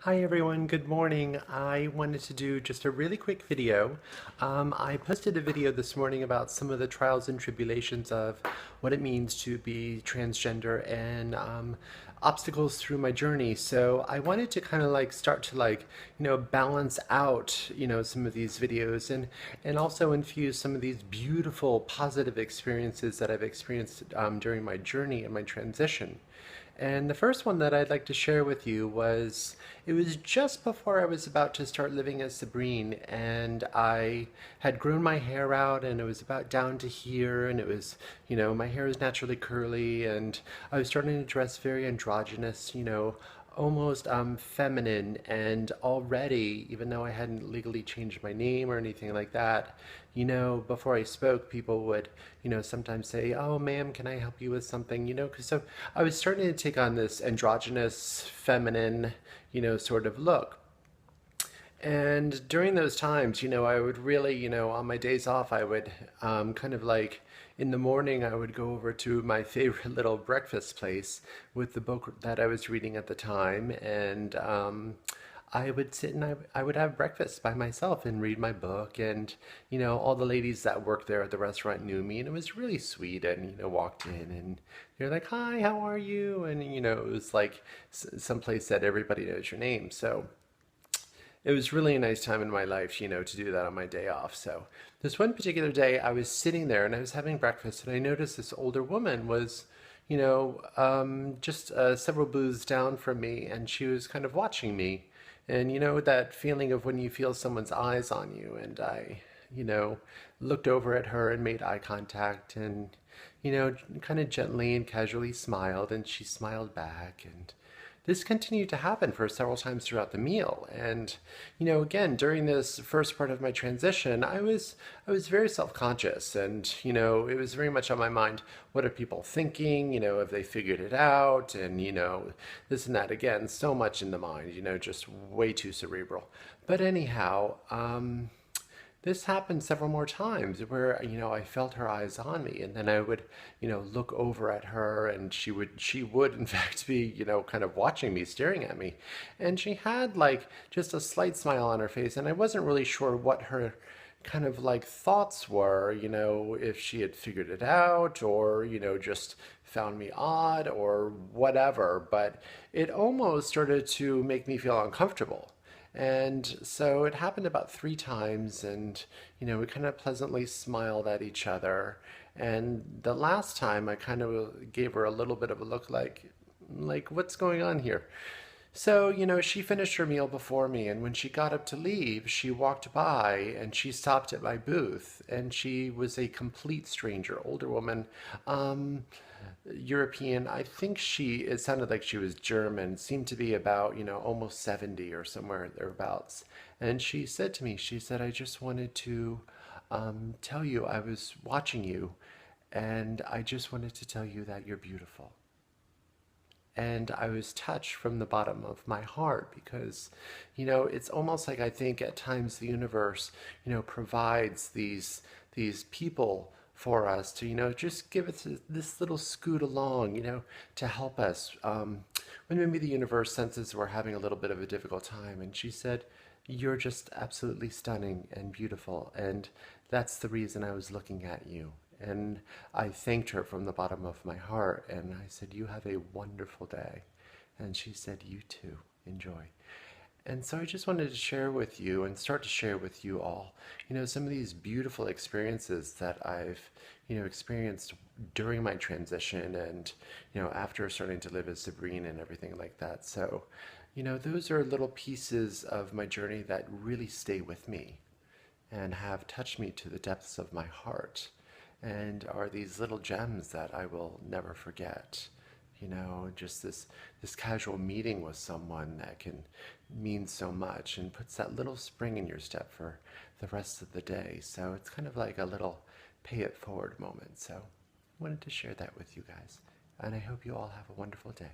Hi everyone, good morning. I wanted to do just a really quick video. I posted a video this morning about some of the trials and tribulations of what it means to be transgender and obstacles through my journey. So I wanted to kind of start to balance out, some of these videos and also infuse some of these beautiful positive experiences that I've experienced during my journey and my transition. And the first one that I'd like to share with you was it was just before I was about to start living as Sabrine, and I had grown my hair out, and it was about down to here, and it was, my hair is naturally curly, and I was starting to dress very androgynous, almost feminine. And already, even though I hadn't legally changed my name or anything like that, before I spoke, people would, sometimes say, "Oh, ma'am, can I help you with something?" Because so I was starting to take on this androgynous, feminine, sort of look. And during those times, I would really, on my days off, I would kind of like in the morning, I would go over to my favorite little breakfast place with the book that I was reading at the time. And I would sit and I would have breakfast by myself and read my book. And, all the ladies that worked there at the restaurant knew me, and it was really sweet. And, walked in and they're like, "Hi, how are you?" And, it was like someplace that everybody knows your name. So, it was really a nice time in my life, to do that on my day off. So this one particular day, I was sitting there and I was having breakfast, and I noticed this older woman was, just several booths down from me, and she was kind of watching me. And that feeling of when you feel someone's eyes on you, and I, looked over at her and made eye contact, and kind of gently and casually smiled, and she smiled back. And this continued to happen for several times throughout the meal. And, again, during this first part of my transition, I was very self-conscious, and, it was very much on my mind. What are people thinking? Have they figured it out? And, this and that. Again, so much in the mind, just way too cerebral. But anyhow, this happened several more times where, I felt her eyes on me, and then I would, look over at her, and she would in fact be, kind of watching me, staring at me. And she had like just a slight smile on her face, and I wasn't really sure what her kind of like thoughts were, if she had figured it out or, just found me odd or whatever. But it almost started to make me feel uncomfortable. And so it happened about three times, and we kind of pleasantly smiled at each other. And the last time, I kind of gave her a little bit of a look like what's going on here? So, she finished her meal before me, and when she got up to leave, she walked by and she stopped at my booth, and she was a complete stranger, older woman, European. I think it sounded like she was German, seemed to be about, almost 70 or somewhere thereabouts. And she said to me, she said, "I just wanted to tell you I was watching you, and I just wanted to tell you that you're beautiful." And I was touched from the bottom of my heart because, it's almost like I think at times the universe, provides these people for us to, just give us this little scoot along, to help us when maybe the universe senses we're having a little bit of a difficult time. And she said, "You're just absolutely stunning and beautiful, and that's the reason I was looking at you." And I thanked her from the bottom of my heart, and I said, "You have a wonderful day." And she said, "You too. Enjoy." And so I just wanted to share with you and start to share with you all, some of these beautiful experiences that I've, experienced during my transition and, after starting to live as Sabrine and everything like that. So, those are little pieces of my journey that really stay with me and have touched me to the depths of my heart, and are these little gems that I will never forget. Just this casual meeting with someone that can mean so much and puts that little spring in your step for the rest of the day. So it's kind of like a little pay it forward moment. So I wanted to share that with you guys, and I hope you all have a wonderful day.